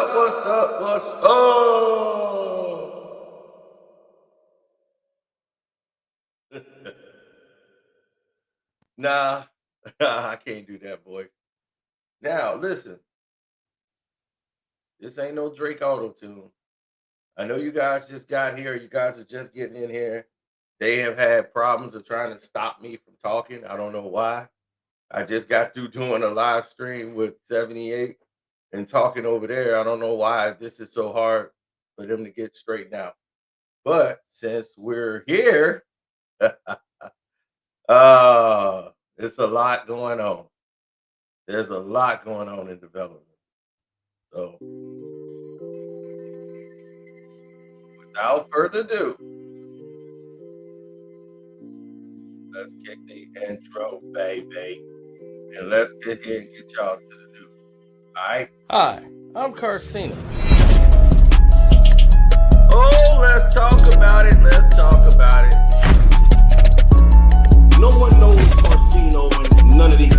up? What's up? What's up? Nah, I can't do that, boy. Now, listen, this ain't no Drake auto tune. I know you guys just got here. You guys are just getting in here. They have had problems of trying to stop me from talking. I don't know why. I just got through doing a live stream with 78 and talking over there. I don't know why this is so hard for them to get straightened out. But since we're here, it's a lot going on. There's a lot going on in development. So without further ado, let's kick the intro, baby. And let's get here and get y'all to the news. All right? Hi, I'm Carcino. Oh, let's talk about it. Let's talk about it. No one knows Carcino and none of these.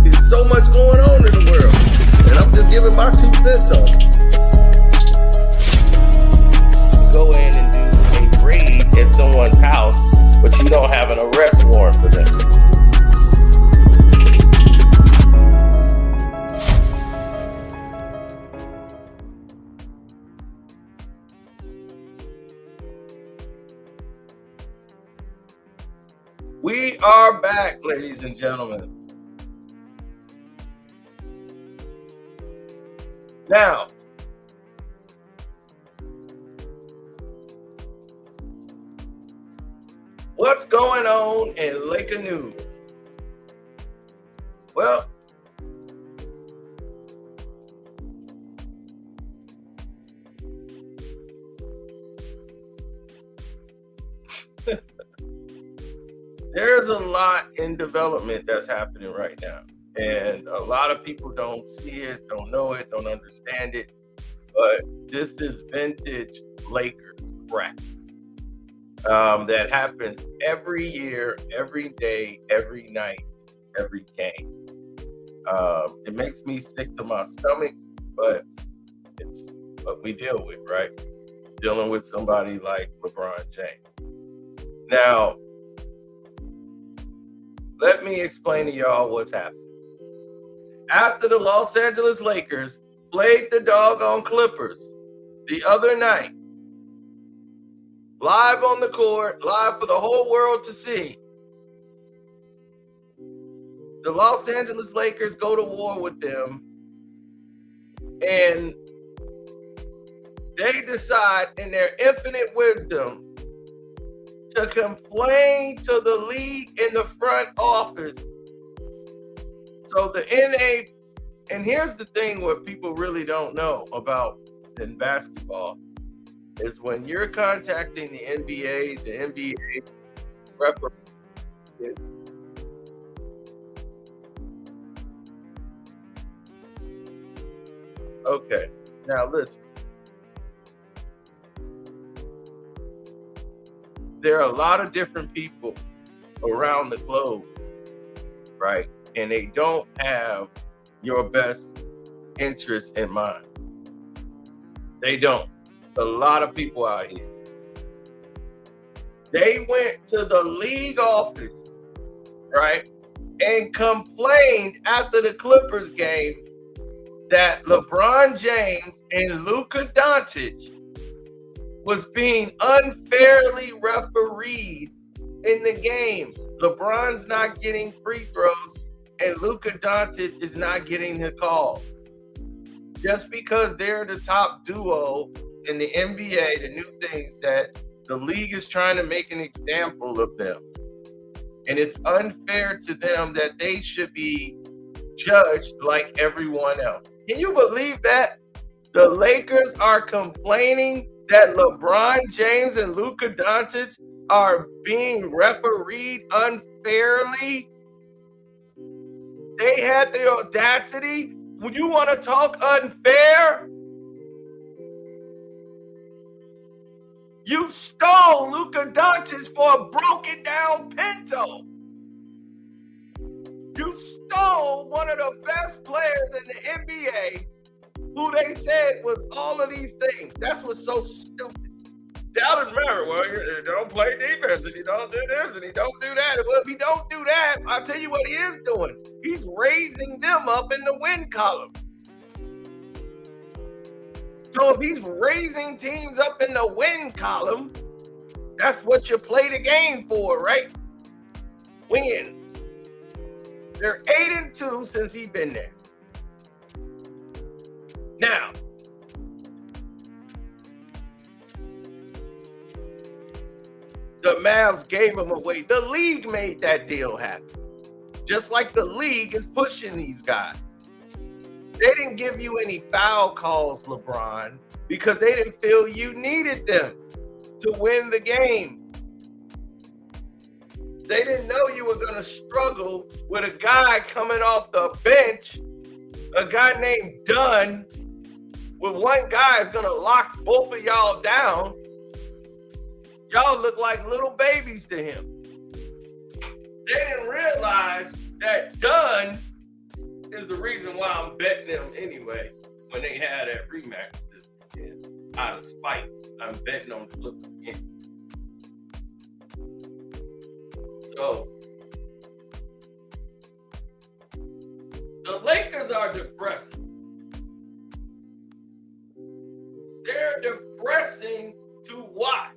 There's so much going on in the world. And I'm just giving my 2 cents on it. Go in and do a raid at someone's house, but you don't have an arrest warrant for them. We are back, ladies and gentlemen. Now, what's going on in Laker news? Well, there's a lot in development that's happening right now. And a lot of people don't see it, don't know it, don't understand it. But this is vintage Lakers crap that happens every year, every day, every night, every game. It makes me sick to my stomach, but it's what we deal with, right? Dealing with somebody like LeBron James. Now, let me explain to y'all what's happening. After the Los Angeles Lakers played the doggone Clippers the other night, live on the court, live for the whole world to see, the Los Angeles Lakers go to war with them, and they decide in their infinite wisdom to complain to the league in the front office. So the NA, and here's the thing what people really don't know about in basketball, is when you're contacting the NBA referee, okay, now listen. There are a lot of different people around the globe, right? And they don't have your best interest in mind. They don't. A lot of people out here. They went to the league office, right, and complained after the Clippers game that LeBron James and Luka Doncic was being unfairly refereed in the game. LeBron's not getting free throws, and Luka Doncic is not getting the call. Just because they're the top duo in the NBA, the new things that the league is trying to make an example of them. And it's unfair to them that they should be judged like everyone else. Can you believe that? The Lakers are complaining that LeBron James and Luka Doncic are being refereed unfairly. They had the audacity. When you want to talk unfair, you stole Luka Doncic for a broken down Pinto. You stole one of the best players in the NBA who they said was all of these things. That's what's so stupid. Dallas Murray, well, he don't play defense, and he don't do this, and he don't do that. Well, if he don't do that, I'll tell you what he is doing. He's raising them up in the win column. So if he's raising teams up in the win column, that's what you play the game for, right? Win. They're 8-2 since he's been there. Now, the Mavs gave him away. The league made that deal happen. Just like the league is pushing these guys. They didn't give you any foul calls, LeBron, because they didn't feel you needed them to win the game. They didn't know you were going to struggle with a guy coming off the bench, a guy named Dunn, with one guy is going to lock both of y'all down. Y'all look like little babies to him. They didn't realize that Dunn is the reason why I'm betting them anyway when they had that rematch this weekend. Out of spite, I'm betting on the Clippers again. So, the Lakers are depressing. They're depressing to watch.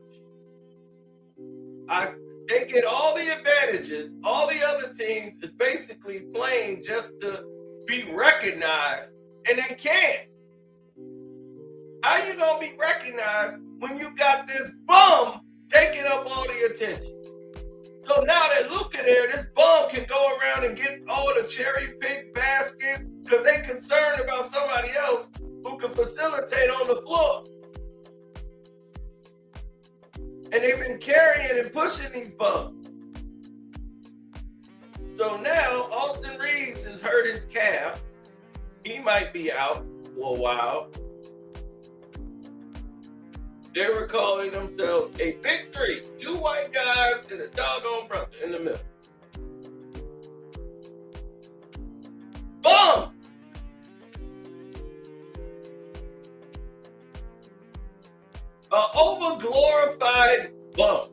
They get all the advantages. All the other teams is basically playing just to be recognized, and they can't. How you gonna be recognized when you got this bum taking up all the attention? So now that Luka there, this bum can go around and get all the cherry pick baskets because they concerned about somebody else who can facilitate on the floor. And they've been carrying and pushing these bums. So now Austin Reeves has hurt his calf. He might be out for a while. They were calling themselves a big three. 2 white guys and a doggone brother in the middle. Bum! An over-glorified bum.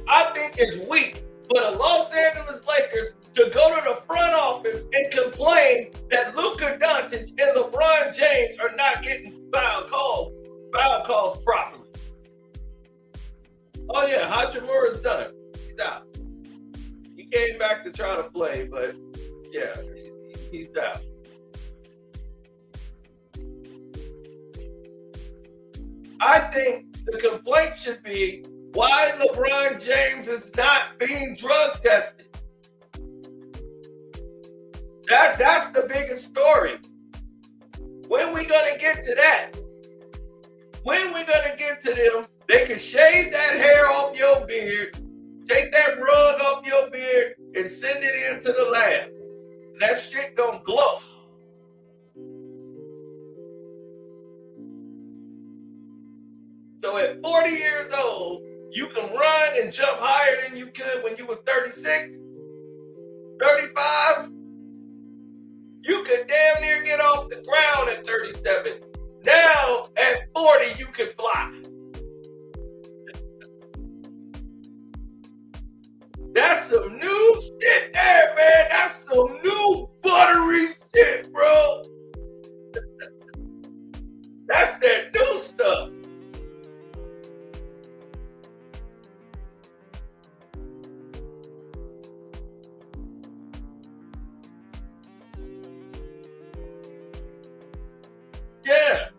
I think it's weak for the Los Angeles Lakers to go to the front office and complain that Luka Doncic and LeBron James are not getting foul calls properly. Oh yeah, Hachimura's done. He's out. He came back to try to play, but yeah, he's out. I think the complaint should be why LeBron James is not being drug tested. That's the biggest story. When we gonna get to that? When we gonna get to them? They can shave that hair off your beard, take that rug off your beard, and send it into the lab. And that shit gonna glow. So at 40 years old, you can run and jump higher than you could when you were 36, 35. You could damn near get off the ground at 37. Now, at 40, you can fly. That's some new shit there, man. That's some new buttery shit, bro. That's that new stuff. Yeah.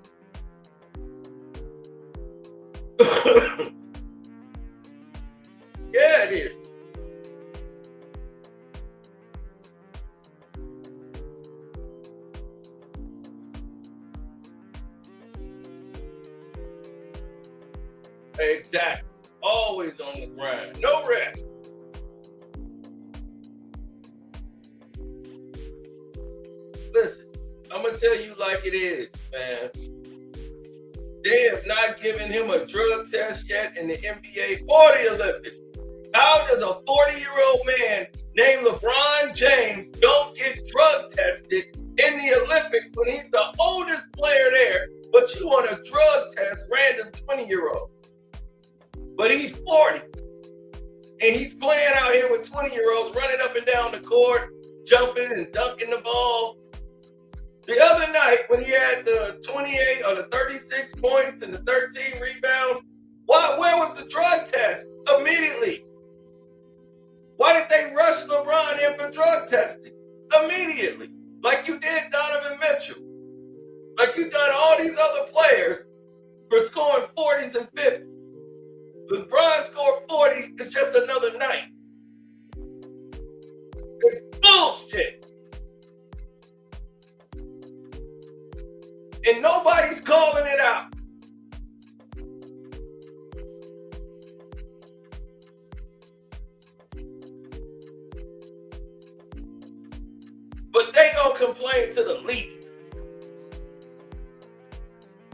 Yeah, it is. Exactly. Always on the grind. No rest. Listen, I'm going to tell you like it is, man. They have not given him a drug test yet in the NBA or the Olympics. How does a 40-year-old man named LeBron James don't get drug tested oldest player there, but you want to drug test random 20-year-old. But he's 40. And he's playing out here with 20-year-olds running up and down the court, jumping and dunking the ball. The other night, when he had the 28 or the 36 points and the 13 rebounds, where was the drug test immediately? Why did they rush LeBron in for drug testing immediately? Like you did Donovan Mitchell. Like you done all these other players for scoring 40s and 50s. LeBron scored 40, it's just another night. It's bullshit. And nobody's calling it out. But they gonna complain to the league.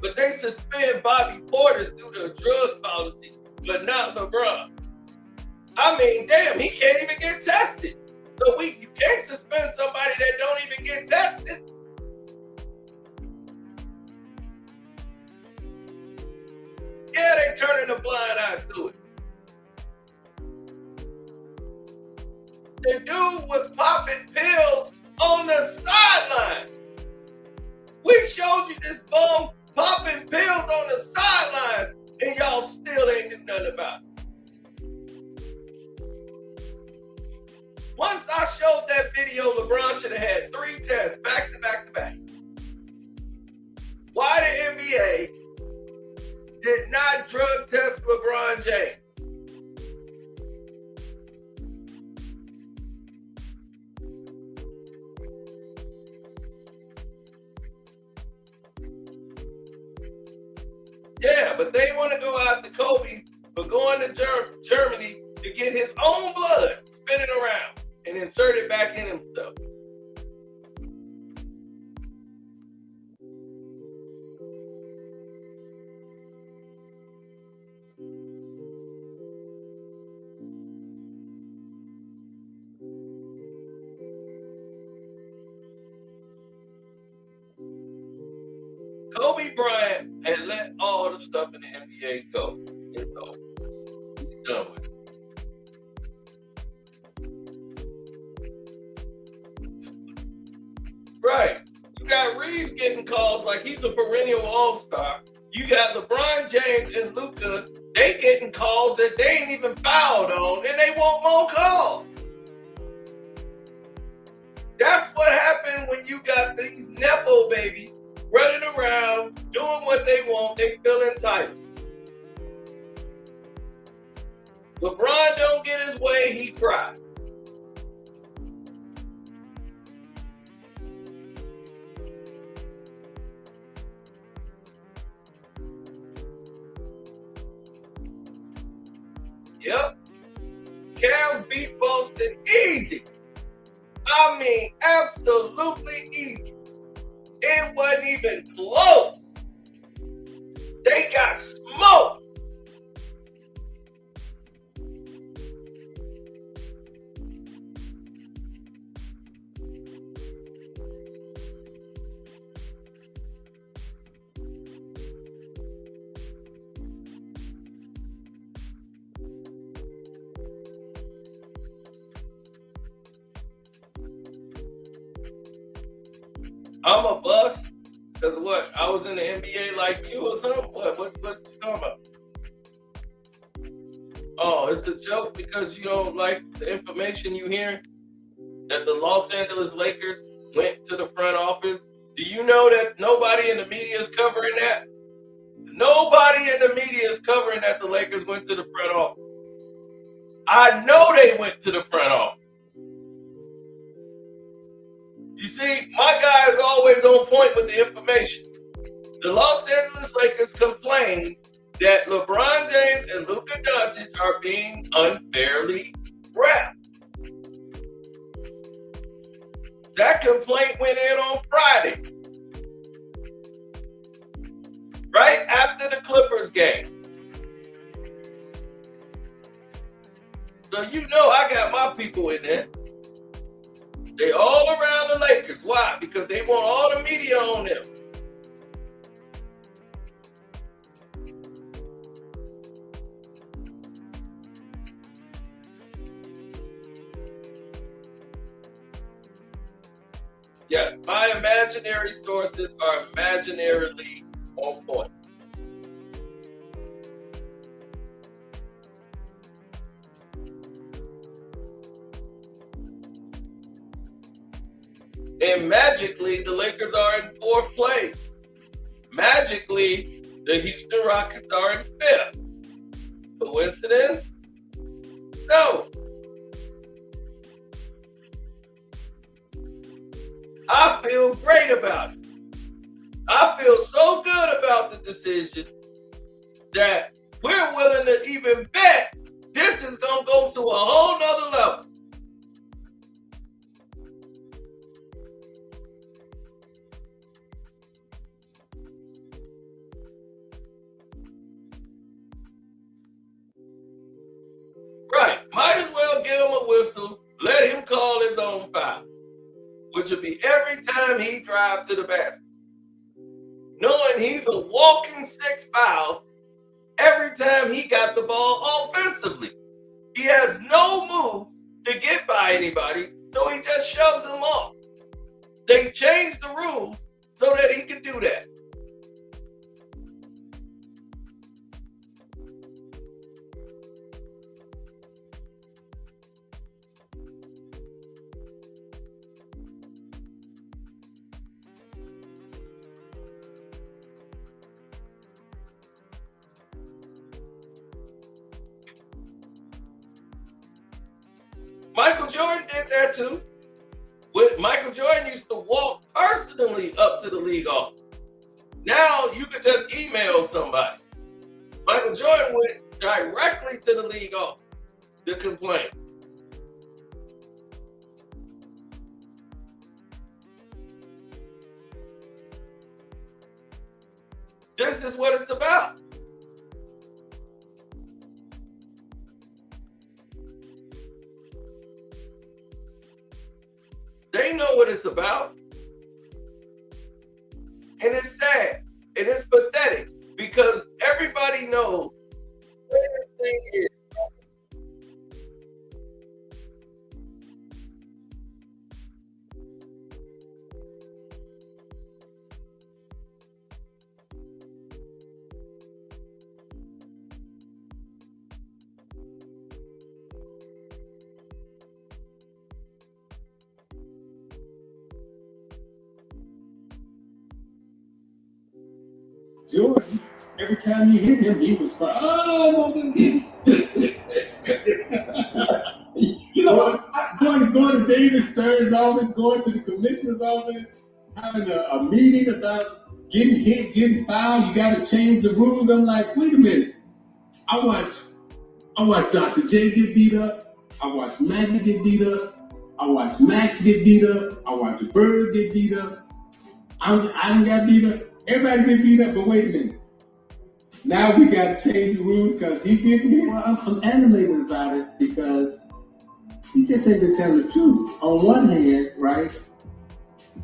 But they suspend Bobby Portis due to a drug policy, but not LeBron. I mean, damn, he can't even get tested. So you can't suspend somebody that don't even get tested. Yeah, they turning a blind eye to it. The dude was popping pills on the sideline. We showed you this bum popping pills on the sidelines, and y'all still ain't do nothing about it. Once I showed that video, LeBron should have had 3 tests back to back to back. Why the NBA did not drug test LeBron James? Yeah, but they want to go out to Kobe for going to Germany to get his own blood spinning around and insert it back in himself. Kobe Bryant had let all the stuff in the NBA go. It's over. He's done with it. Right. You got Reeves getting calls like he's a perennial all-star. You got LeBron James and Luka, they getting calls that they ain't even fouled on, and they want more calls. That's what happened when you got these Nepo babies running around, doing what they want, they feel entitled. LeBron don't get his way, he cries. Yep. Cavs beat Boston easy. I mean, absolutely easy. It wasn't even close. They got smoked. I'm a bust because what? I was in the NBA like you or something? What you talking about? Oh, it's a joke because you don't like the information you hearing that the Los Angeles Lakers went to the front office. Do you know that nobody in the media is covering that? Nobody in the media is covering that the Lakers went to the front office. I know they went to the front office. You see, my guy is always on point with the information. The Los Angeles Lakers complained that LeBron James and Luka Doncic are being unfairly wrapped. That complaint went in on Friday, right after the Clippers game. So you know I got my people in there. They all around the Lakers. Why? Because they want all the media on them. Yes, my imaginary sources are imaginarily on point. And magically, the Lakers are in fourth place. Magically, the Houston Rockets are in fifth. Coincidence? No. I feel great about it. I feel so good about the decision that we're willing to even bet this is going to go to a whole nother level. Right. Might as well give him a whistle, let him call his own foul, which would be every time he drives to the basket. Knowing he's a walking 6 fouls every time he got the ball offensively. He has no moves to get by anybody, so he just shoves them off. They changed the rules so that he can do that. Michael Jordan did that too. Michael Jordan used to walk personally up to the league office. Now you can just email somebody. Michael Jordan went directly to the league office to complain. This is what it's about. They know what it's about. And it's sad. And it's pathetic because everybody knows what this thing is. Jordan, every time you hit him, he was crying. Oh, you know, going to David Stern's office, going to the commissioner's office, having a meeting about getting hit, getting fouled. You got to change the rules. I'm like, wait a minute. I watch Dr. J get beat up. I watch Magic get beat up. I watch Max get beat up. I watch Bird get beat up. I done got beat up. Everybody get beat up, but wait a minute. Now we got to change the rules because he getting hit. Well, I'm animated about it because he just ain't been telling the truth. On one hand, right,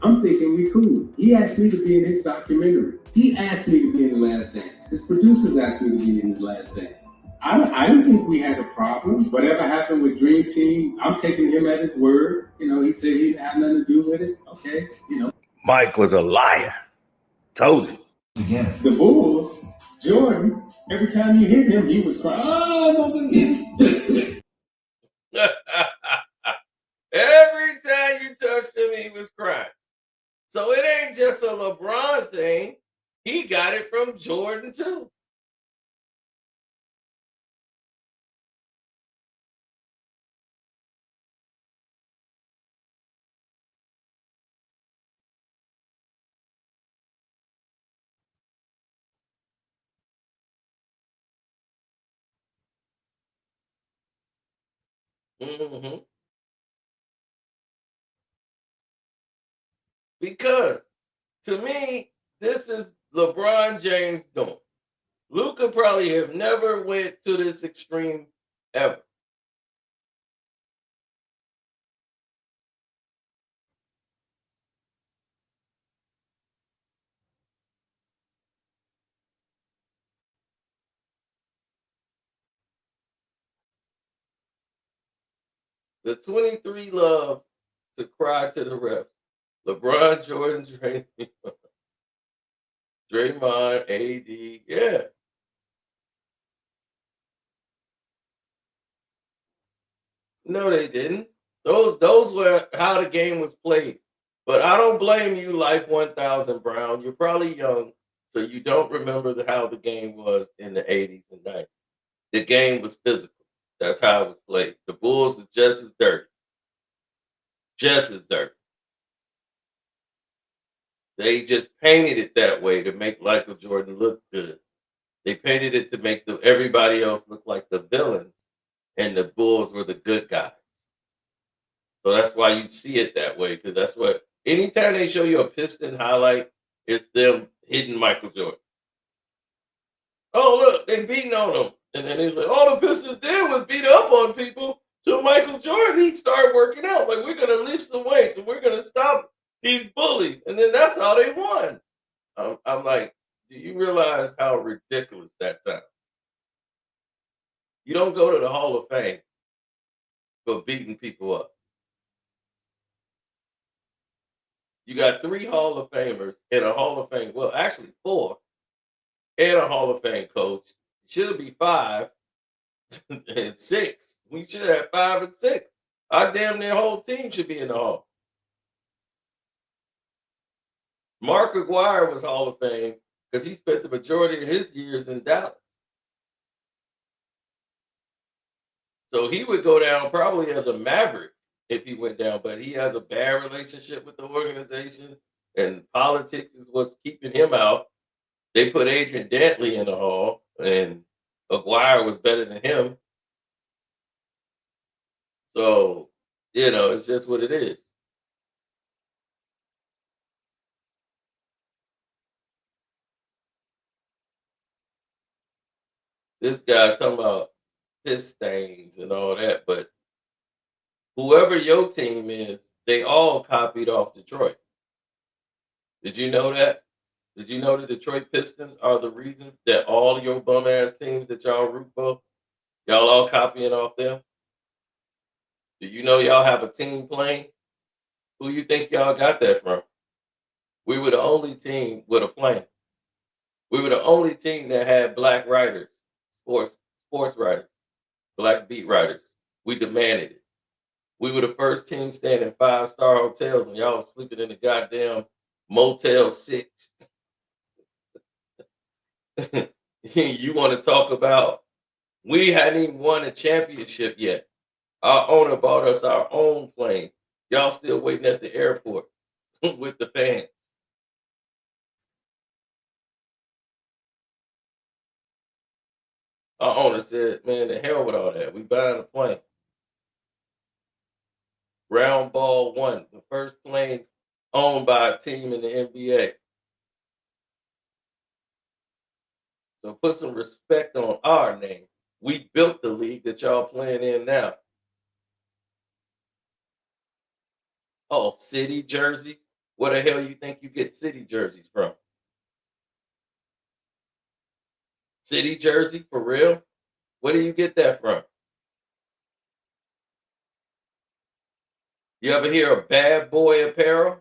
I'm thinking we cool. He asked me to be in his documentary. He asked me to be in The Last Dance. His producers asked me to be in The Last Dance. I don't think we had a problem. Whatever happened with Dream Team, I'm taking him at his word. You know, he said he didn't have nothing to do with it. Okay, you know. Mike was a liar. Told you. Again. The Bulls, Jordan, every time you hit him, he was crying. Oh, Every time you touched him, he was crying. So it ain't just a LeBron thing. He got it from Jordan too. Mm-hmm. Because to me, this is LeBron James doing. Luka probably have never went to this extreme ever. The 23 love to cry to the ref. LeBron, Jordan, Draymond, AD. Yeah. No, they didn't. Those were how the game was played. But I don't blame you, Life 1000 Brown. You're probably young, so you don't remember how the game was in the 80s and 90s. The game was physical. That's how it was played. The Bulls are just as dirty. Just as dirty. They just painted it that way to make Michael Jordan look good. They painted it to make everybody else look like the villains, and the Bulls were the good guys. So that's why you see it that way, because that's what anytime they show you a Piston highlight, it's them hitting Michael Jordan. Oh, look, they beating on him. And then it's like, all the Pistons did was beat up on people. So Michael Jordan, he started working out. Like, we're going to lift some weights and we're going to stop these bullies. And then that's how they won. I'm like, do you realize how ridiculous that sounds? You don't go to the Hall of Fame for beating people up. You got 3 Hall of Famers and a Hall of Fame. Well, actually 4 and a Hall of Fame coach. Should be 5 and 6. We should have 5 and 6. Our damn near whole team should be in the Hall. Mark Aguirre was Hall of Fame because he spent the majority of his years in Dallas. So he would go down probably as a maverick if he went down, but he has a bad relationship with the organization, and politics is what's keeping him out. They put Adrian Dantley in the Hall, and Aguirre was better than him. So, it's just what it is. This guy talking about piss stains and all that, but whoever your team is, they all copied off Detroit. Did you know that? Did you know the Detroit Pistons are the reason that all your bum ass teams that y'all root for, y'all all copying off them? Do you know y'all have a team plane? Who you think y'all got that from? We were the only team with a plane. We were the only team that had black writers, sports writers, black beat writers. We demanded it. We were the first team staying in 5-star hotels, and y'all was sleeping in the goddamn Motel 6. You want to talk about? We hadn't even won a championship yet. Our owner bought us our own plane. Y'all still waiting at the airport with the fans. Our owner said, man, the hell with all that. We buying a plane. Round ball 1, the first plane owned by a team in the NBA. So put some respect on our name. We built the league that y'all playing in now. Oh, city jerseys? Where the hell you think you get city jerseys from? City jersey, for real? Where do you get that from? You ever hear of Bad Boy apparel?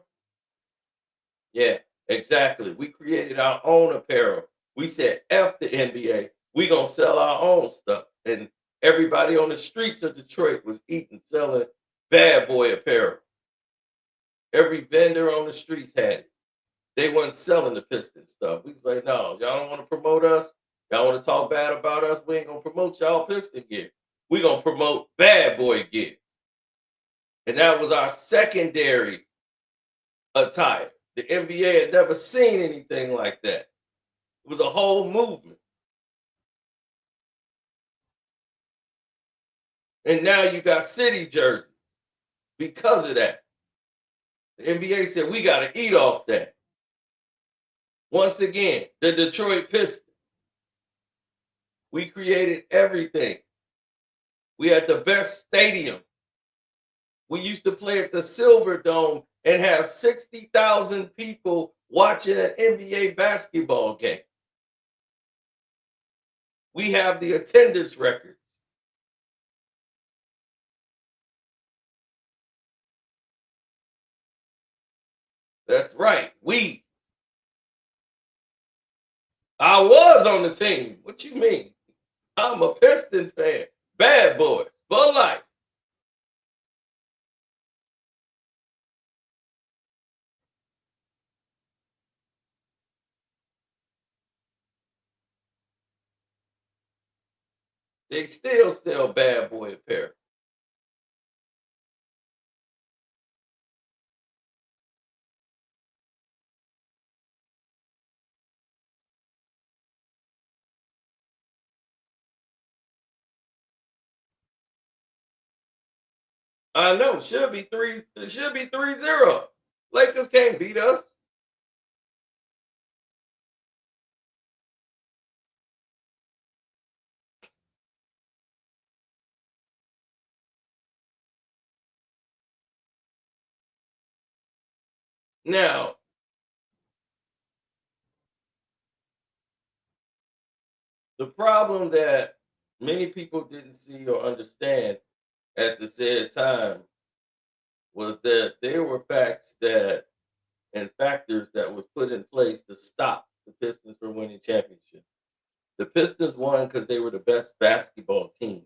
Yeah, exactly. We created our own apparel. We said, F the NBA. We gonna sell our own stuff. And everybody on the streets of Detroit was selling Bad Boy apparel. Every vendor on the streets had it. They wasn't selling the Piston stuff. We was like, no, y'all don't want to promote us. Y'all want to talk bad about us. We ain't gonna promote y'all Piston gear. We gonna promote Bad Boy gear. And that was our secondary attire. The NBA had never seen anything like that. It was a whole movement. And now you got city jerseys because of that. The NBA said, we got to eat off that. Once again, the Detroit Pistons. We created everything. We had the best stadium. We used to play at the Silver Dome and have 60,000 people watching an NBA basketball game. We have the attendance records. That's right. I was on the team. What you mean? I'm a Piston fan. Bad boys for life. They still sell Bad Boy apparel. I know. Should be 3-0. Lakers can't beat us. Now, the problem that many people didn't see or understand at the said time was that there were facts that and factors that was put in place to stop the Pistons from winning championships. The Pistons won because they were the best basketball team.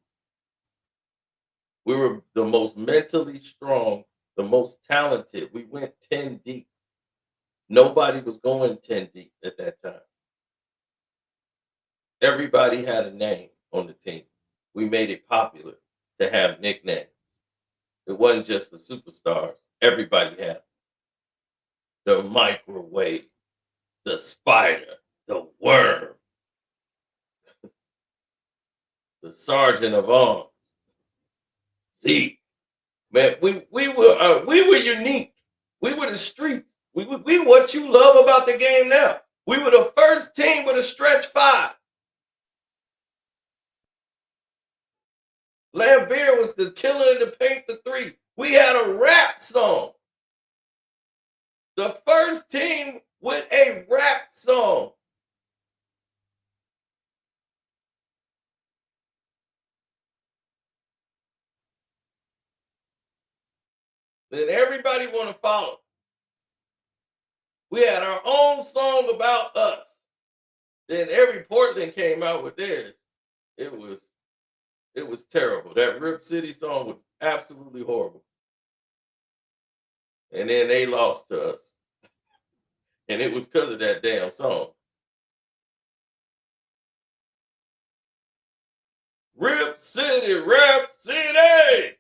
We were the most mentally strong, the most talented. We went 10 deep. Nobody was going 10 deep at that time. Everybody had a name on the team. We made it popular to have nicknames. It wasn't just the superstars. Everybody had the microwave, the spider, the worm, the sergeant of arms. See, man, we were unique. We were the streets. We what you love about the game now. We were the first team with a stretch five. Lambert was the killer in the paint, the three. We had a rap song. The first team with a rap song. Then everybody want to follow. We had our own song about us. Then every Portland came out with theirs. It was terrible. That Rip City song was absolutely horrible. And then they lost to us. And it was because of that damn song. Rip City, Rap City!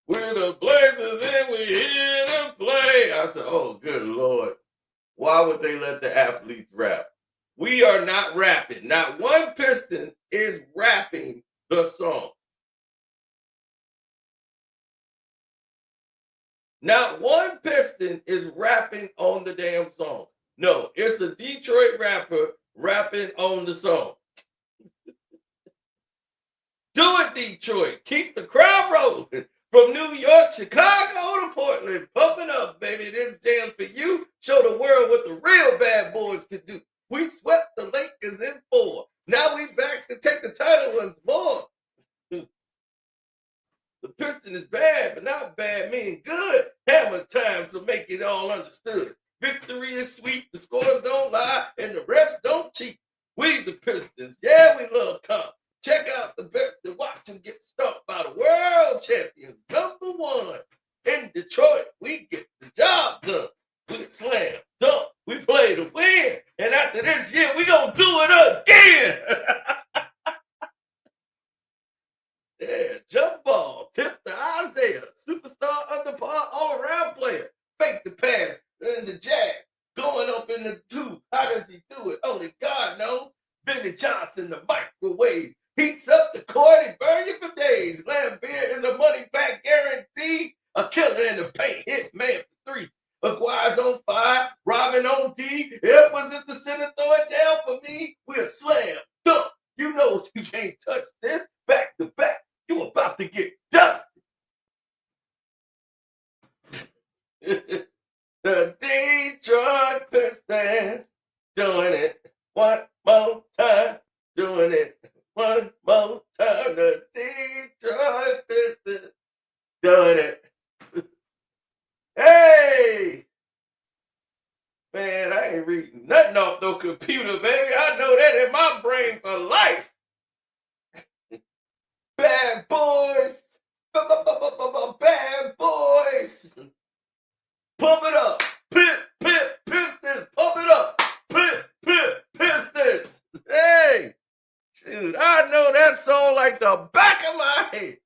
We're the Blazers and we're here to play. I said, oh, good Lord. Why would they let the athletes rap? We are not rapping. Not one Pistons is rapping the song. Not one Piston is rapping on the damn song. No, it's a Detroit rapper rapping on the song. Do it, Detroit. Keep the crowd rolling. From New York, Chicago to Portland, pumping up, baby. This jam for you. Show the world what the real bad boys can do. We swept the Lakers in 4. Now we back to take the title once more. The Piston is bad, but not bad meaning good. Hammer time, so make it all understood. Victory is sweet, the scores don't lie, and the refs don't cheat. We the Pistons, yeah, we love comp. Check out the best and watch them get stumped by the world champions. Number 1 in Detroit, we get the job done. We slam, dunk, we play to win. And after this year, we gonna do it again. Yeah, jump ball, tip to Isaiah, superstar under par, all-around player. Fake the pass in the jazz, going up in the 2. How does he do it? Only God knows. Billy Johnson, the microwave. Heats up the court and burn you for days. Lambert is a money back guarantee. A killer in the paint, hit man for 3. Aguiar's on fire, Robin on D. It was just the center, throw it down for me. We're slam, dunk. You know you can't touch this. Back to back, you about to get dusted. The Detroit Pistons doing it one more time. Doing it one more time. The Detroit Pistons doing it. Hey! Man, I ain't reading nothing off no computer, baby. I know that in my brain for life. Bad boys. Bad boys. Pump it up. Pistons. Pump it up. Pistons. Hey. Shoot, I know that song like the back of my head.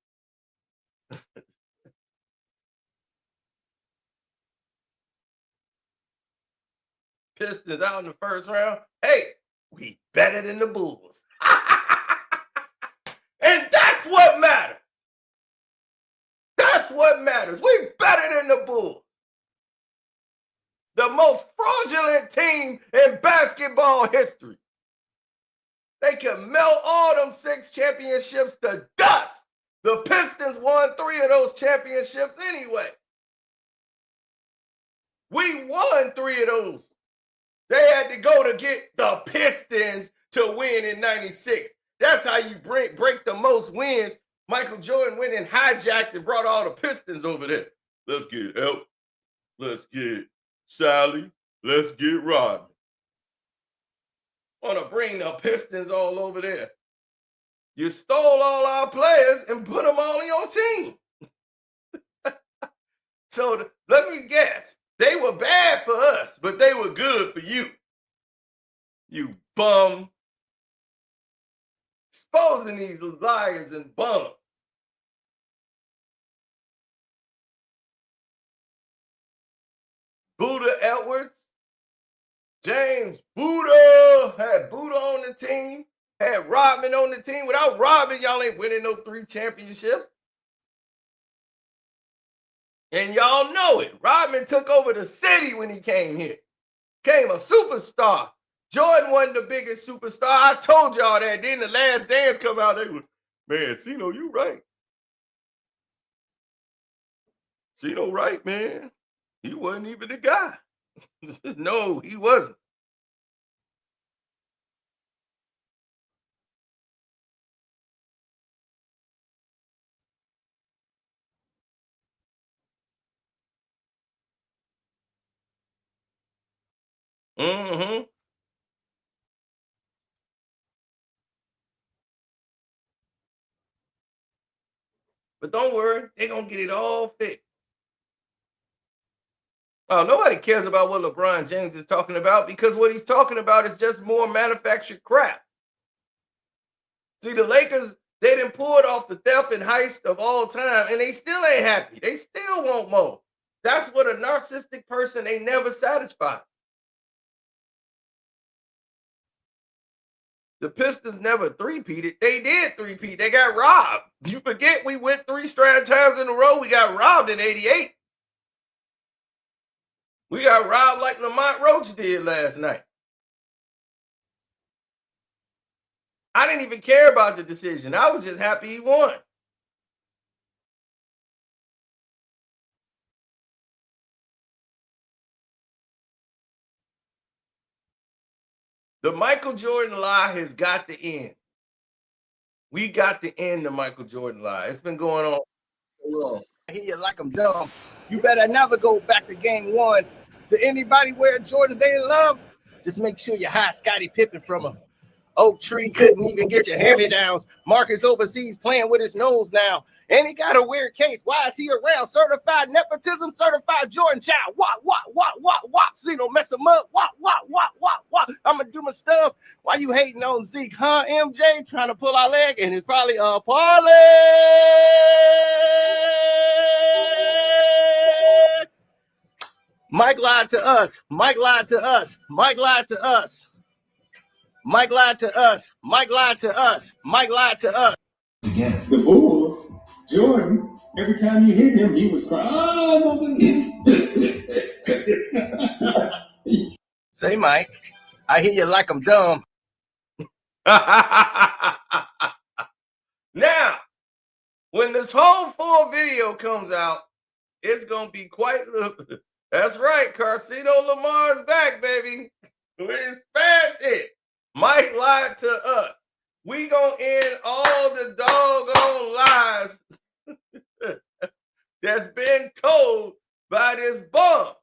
Pistons out in the first round. Hey, we better than the Bulls. And that's what matters. That's what matters. We better than the Bulls. The most fraudulent team in basketball history. They can melt all them 6 championships to dust. The Pistons won 3 of those championships anyway. We won 3 of those. They had to go to get the Pistons to win in 96. That's how you break the most wins. Michael Jordan went and hijacked and brought all the Pistons over there. Let's get Elk. Let's get Sally. Let's get Rodman. Want to bring the Pistons all over there. You stole all our players and put them all on your team. So let me guess. They were bad for us, but they were good for you. You bum. Exposing these liars and bums. Buddha Edwards. James Buddha had Buddha on the team. Had Rodman on the team. Without Rodman, y'all ain't winning no 3 championships. And y'all know it. Rodman took over the city when he came here. Became a superstar. Jordan wasn't the biggest superstar. I told y'all that. Then the Last Dance come out. They was, man, Cino, you right. Cino right, man. He wasn't even the guy. No, he wasn't. Mm-hmm. But don't worry, they're going to get it all fixed. Oh, nobody cares about what LeBron James is talking about because what he's talking about is just more manufactured crap. See, the Lakers, they done pulled off the theft and heist of all time, and they still ain't happy. They still want more. That's what a narcissistic person, they never satisfied. The Pistons never three-peated. They did three-peat. They got robbed. You forget we went 3 straight times in a row. We got robbed in 88. We got robbed like Lamont Roach did last night. I didn't even care about the decision. I was just happy he won. The Michael Jordan lie has got to end. We got to end the Michael Jordan lie. It's been going on so long. I hear you like I'm dumb. You better never go back to game 1. To anybody wearing Jordans they love, just make sure you hide Scottie Pippen from a oak tree. Couldn't even get your hand-me-downs. Marcus overseas playing with his nose now. And he got a weird case. Why is he around? Certified nepotism, certified Jordan child. Wop. See, don't mess him up. Wop. I'm going to do my stuff. Why you hating on Zeke, huh, MJ? Trying to pull our leg, and it's probably a parlay. Mike lied to us. Mike lied to us. Mike lied to us. Mike lied to us. Mike lied to us. Mike lied to us. Again. The Bulls, Jordan, every time you hit him, he was crying. Oh, say, Mike, I hear you like I'm dumb. Now, when this whole full video comes out, it's going to be quite... That's right, Carcino Lamar's back, baby. With his fast hit. Mike lied to us. We gonna end all the doggone lies that's been told by this bum.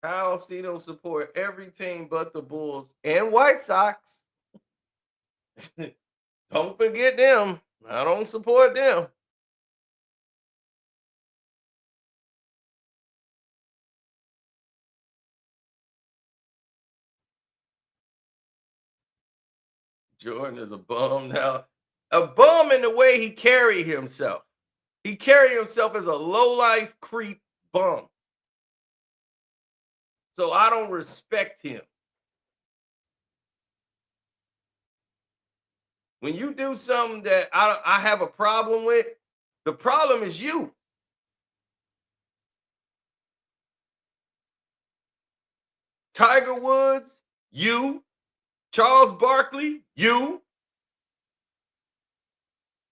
Al Cino support every team but the Bulls and White Sox. Don't forget them. I don't support them. Jordan is a bum now. A bum in the way he carried himself. He carried himself as a low-life creep bum. So I don't respect him. When you do something that I have a problem with, the problem is you. Tiger Woods, you. Charles Barkley, you.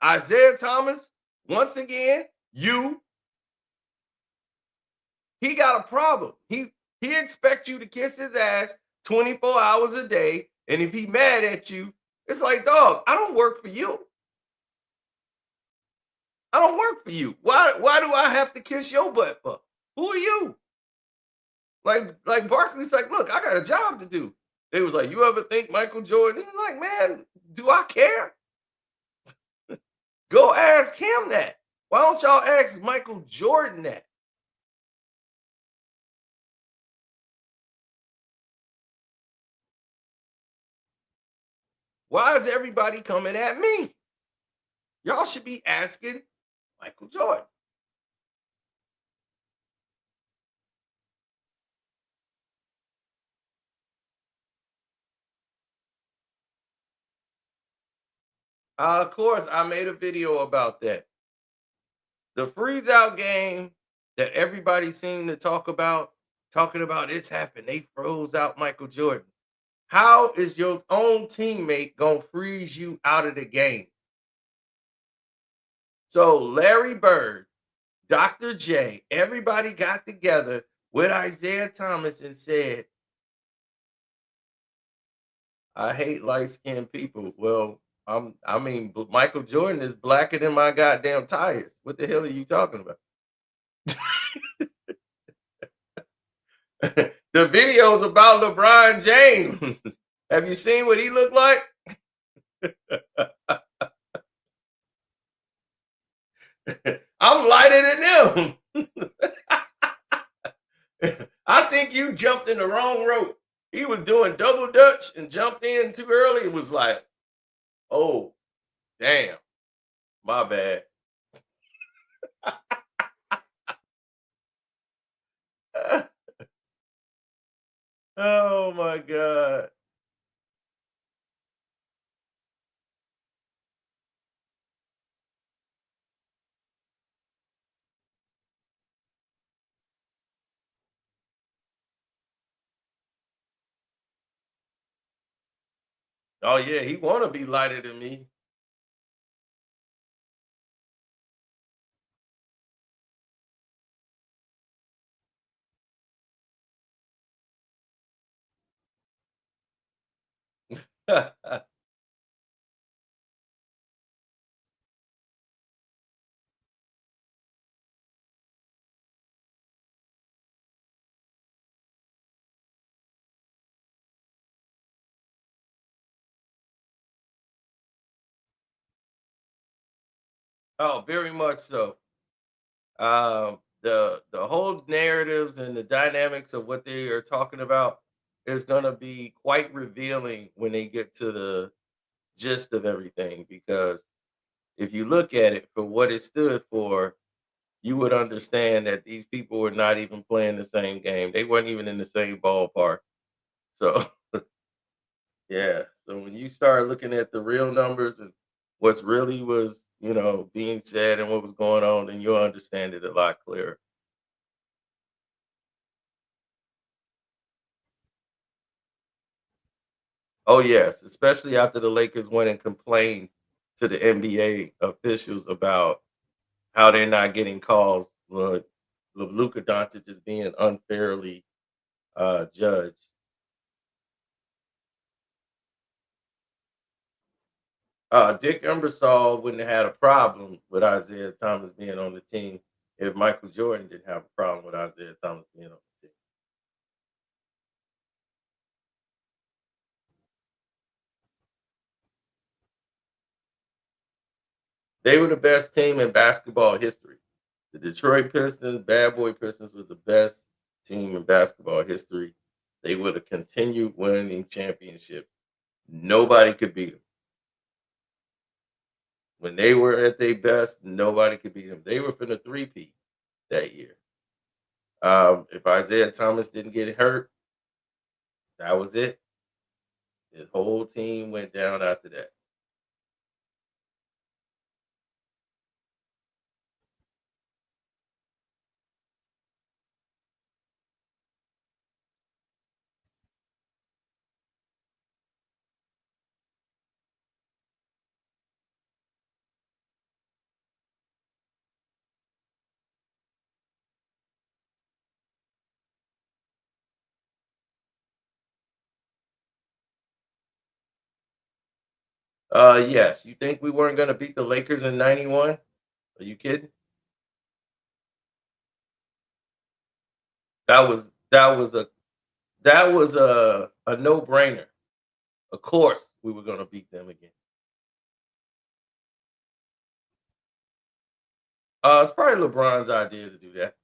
Isaiah Thomas, once again, you. He got a problem. He expects you to kiss his ass 24 hours a day. And if he mad at you, it's like, dog, I don't work for you. I don't work for you. Why do I have to kiss your butt for? Who are you? Like Barkley's like, look, I got a job to do. They was like, you ever think Michael Jordan? He's like, man, do I care? Go ask him that. Why don't y'all ask Michael Jordan that? Why is everybody coming at me? Y'all should be asking Michael Jordan. Of course, I made a video about that. The freeze out game that everybody seemed to talking about it's happened. They froze out Michael Jordan. How is your own teammate gonna freeze you out of the game? So Larry Bird, Dr. J, everybody got together with Isaiah Thomas and said, I hate light-skinned people. Well, Michael Jordan is blacker than my goddamn tires. What the hell are you talking about? The video's about LeBron James. Have you seen what he looked like? I'm lighter than them. I think you jumped in the wrong rope. He was doing double dutch and jumped in too early. It was like, oh, damn, my bad. Oh my God. Oh yeah, he wanna be lighter than me. Oh, very much so. The whole narratives and the dynamics of what they are talking about is gonna be quite revealing when they get to the gist of everything. Because if you look at it for what it stood for, you would understand that these people were not even playing the same game. They weren't even in the same ballpark. So yeah. So when you start looking at the real numbers and what's really was, being said and what was going on, then you'll understand it a lot clearer. Oh yes, especially after the Lakers went and complained to the NBA officials about how they're not getting calls. Luka Doncic is being unfairly judged. Dick Ebersol wouldn't have had a problem with Isaiah Thomas being on the team if Michael Jordan didn't have a problem with Isaiah Thomas being on the team. They were the best team in basketball history. The Detroit Pistons, Bad Boy Pistons, was the best team in basketball history. They would have continued winning championships. Nobody could beat them. When they were at their best, nobody could beat them. They were for the three-peat that year. If Isaiah Thomas didn't get hurt, that was it. The whole team went down after that. Yes. You think we weren't gonna beat the Lakers in '91? Are you kidding? That was that was a that was a no-brainer. Of course, we were gonna beat them again. It's probably LeBron's idea to do that.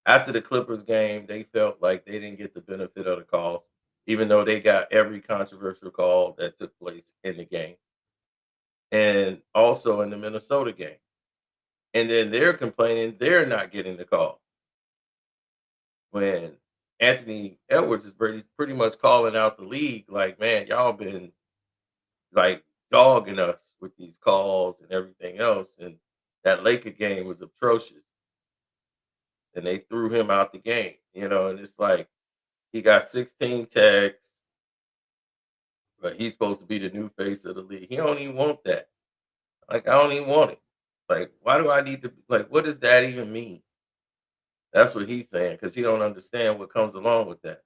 After the Clippers game, they felt like they didn't get the benefit of the calls, even though they got every controversial call that took place in the game, and also in the Minnesota game. And then they're complaining they're not getting the call when Anthony Edwards is pretty much calling out the league like, man, y'all been like dogging us with these calls and everything else. And that Laker game was atrocious. And they threw him out the game, and it's like he got 16 tags, but he's supposed to be the new face of the league. He don't even want that. Like, I don't even want it. Like, why do I need to like what does that even mean? That's what he's saying, because he don't understand what comes along with that.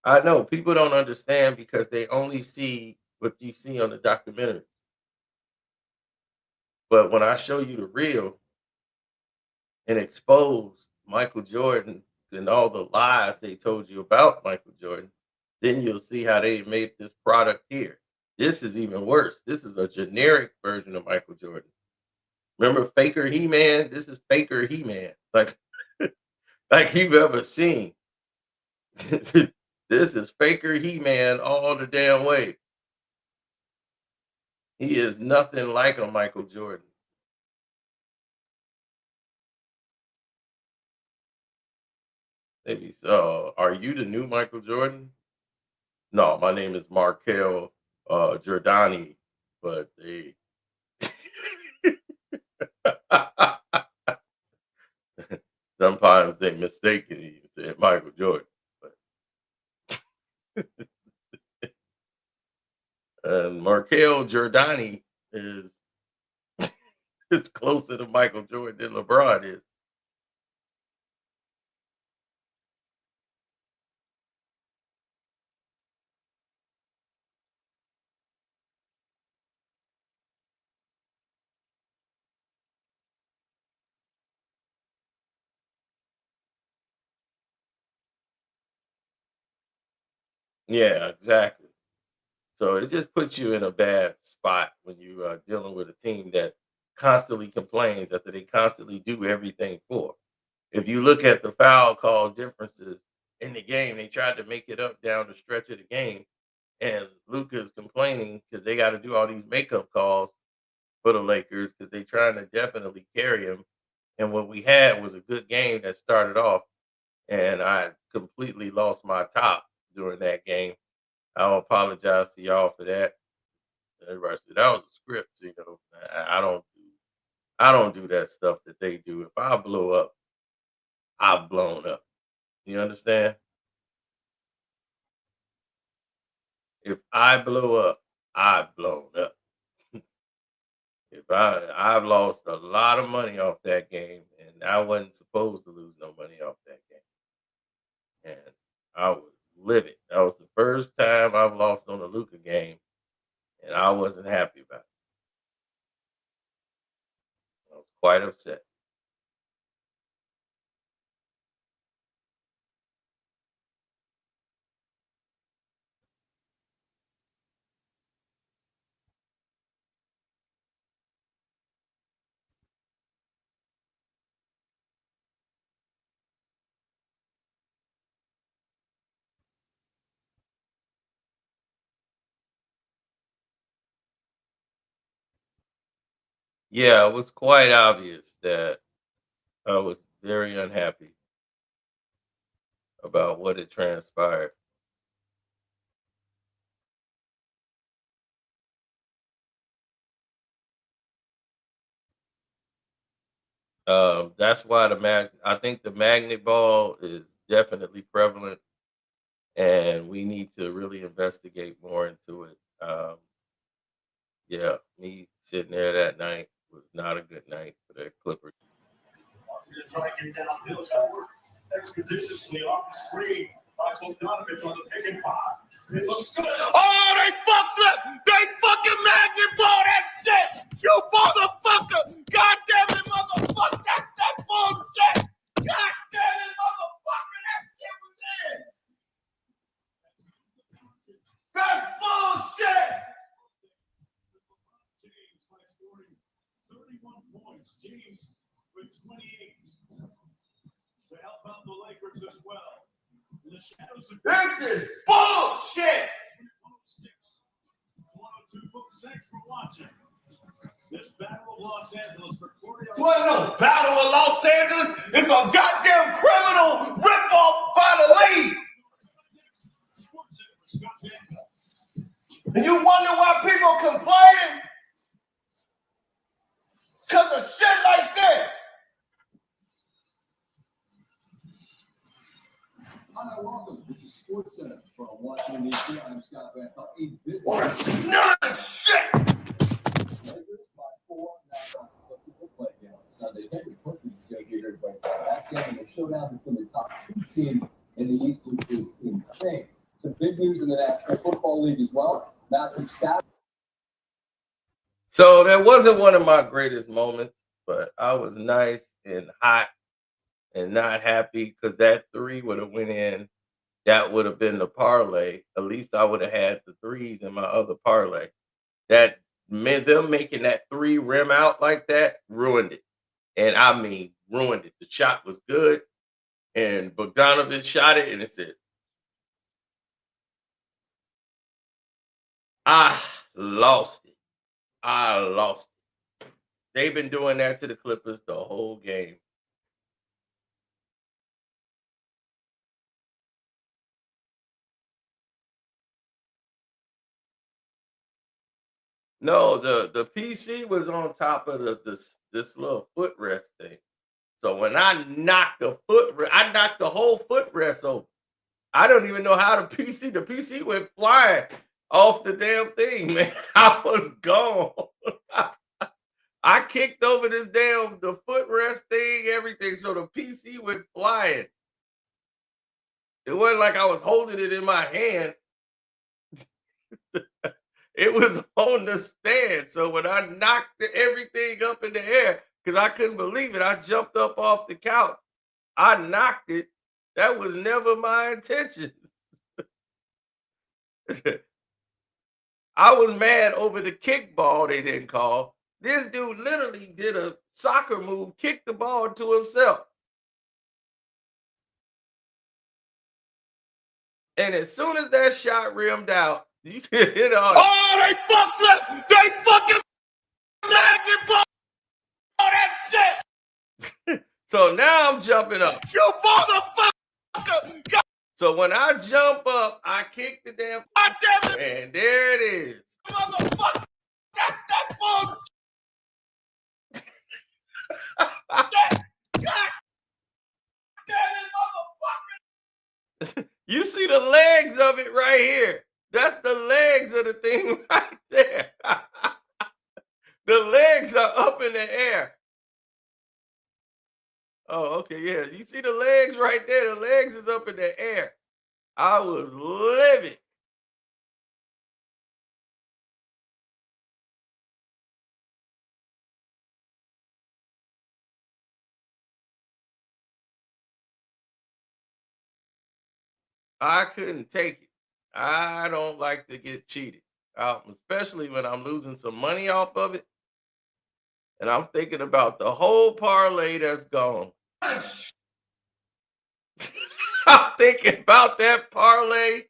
I know people don't understand because they only see what you see on the documentary. But when I show you the real and expose Michael Jordan and all the lies they told you about Michael Jordan, then you'll see how they made this product here. This is even worse. This is a generic version of Michael Jordan. Remember Faker He Man? This is Faker He Man. Like you've ever seen. This is Faker He Man all the damn way. He is nothing like a Michael Jordan. Maybe so. Are you the new Michael Jordan? No, my name is Markel Giordani, but they sometimes they mistakenly say Michael Jordan. But and Markel Giordani is is closer to Michael Jordan than LeBron is. Yeah, exactly. So it just puts you in a bad spot when you are dealing with a team that constantly complains after they constantly do everything for. If you look at the foul call differences in the game, they tried to make it up down the stretch of the game, and Luka's complaining because they got to do all these makeup calls for the Lakers because they're trying to definitely carry him. And what we had was a good game that started off, and I completely lost my top during that game. I'll apologize to y'all for that. Everybody said that was a script, I don't do that stuff that they do. If I blow up, I've blown up. You understand? If I blow up, I've blown up. If I've lost a lot of money off that game, and I wasn't supposed to lose no money off that game, and I was livid. That was the first time I've lost on a Luca game, and I wasn't happy about it. I was quite upset. Yeah, it was quite obvious that I was very unhappy about what had transpired. That's why I think the magnet ball is definitely prevalent, and we need to really investigate more into it. Yeah, me sitting there that night was not a good night for the Clippers. Striking downhill, expeditiously off the screen. Michael Donovan on the pick and pop. It looks good. Oh, they fucked up. They fucking magnet ball that shit. You motherfucker. God damn it, motherfucker. That's that bullshit. God damn it, motherfucker. That shit was in. That's bullshit. James by scoring 31 points. James with 28 to help out the Lakers as well. In the shadows of This is bullshit. 106 to 102. Folks, thanks for watching. This Battle of Los Angeles for Corey. What no Battle of Los Angeles? It's a goddamn criminal ripoff by the league. And you wonder why people complaining? It's because of shit like this. Hi, welcome. This is Sports Center from Washington, D.C. I'm Scott Van Pelt. What a none of shit. Lakers by 4. Now, people play again on Sunday. Henry Clippers is going to get everybody back in a showdown between the top 2 teams in the East, which is insane. Some big news in the National Football League as well. Matthew Stafford. So that wasn't one of my greatest moments, but I was nice and hot and not happy because that 3 would have went in. That would have been the parlay. At least I would have had the 3s in my other parlay. That them making that 3 rim out like that ruined it. And I mean, ruined it. The shot was good, and Bogdanovich shot it, and it's it. I lost it. I lost it. They've been doing that to the Clippers the whole game. No, the PC was on top of this little footrest thing. So when I knocked I knocked the whole footrest over. I don't even know how the PC went flying off the damn thing, man. I was gone. I kicked over the footrest thing, everything. So the PC went flying. It wasn't like I was holding it in my hand. It was on the stand. So when I knocked everything up in the air, because I couldn't believe it, I jumped up off the couch. I knocked it. That was never my intention. I was mad over the kickball they didn't call. This dude literally did a soccer move, kicked the ball to himself. And as soon as that shot rimmed out, you could hit on. Oh, they fucked up. They fucking magnet ball that shit. So now I'm jumping up. You motherfucker. So when I jump up, I kick the damn. God damn it, And there it is. motherfucker. That's that bullshit. God damn it, motherfucker. You see the legs of it right here. That's the legs of the thing right there. The legs are up in the air. Oh, okay, yeah. You see the legs right there? The legs is up in the air. I was livid. I couldn't take it. I don't like to get cheated, especially when I'm losing some money off of it. And I'm thinking about the whole parlay that's gone. I'm thinking about that parlay.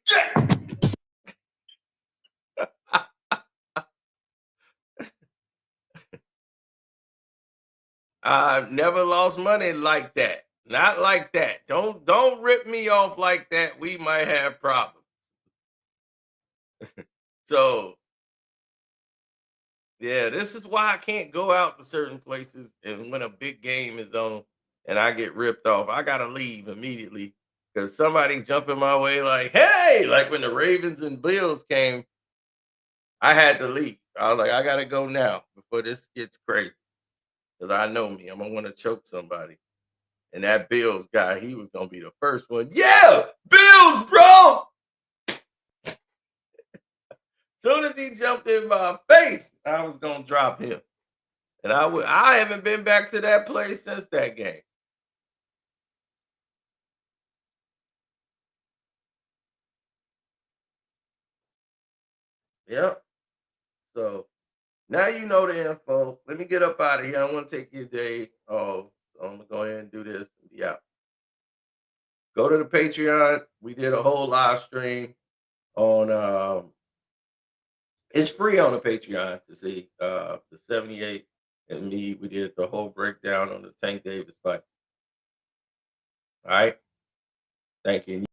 I've never lost money like that. Not like that. Don't rip me off like that. We might have problems. So yeah, this is why I can't go out to certain places and when a big game is on and I get ripped off, I gotta leave immediately because somebody jump in my way like, hey, like when the Ravens and Bills came, I had to leave. I was like, I gotta go now before this gets crazy. Because I know me, I'm gonna want to choke somebody. And that Bills guy, he was gonna be the first one. Yeah, Bills, bro. Soon as he jumped in my face, I was gonna drop him. And I haven't been back to that place since that game. Yep. So now you know the info. Let me get up out of here. I don't want to take your day. Oh, so I'm gonna go ahead and do this. Yeah. Go to the Patreon. We did a whole live stream on it's free on the Patreon to see the 78 and me. We did the whole breakdown on the Tank Davis fight. All right. Thank you.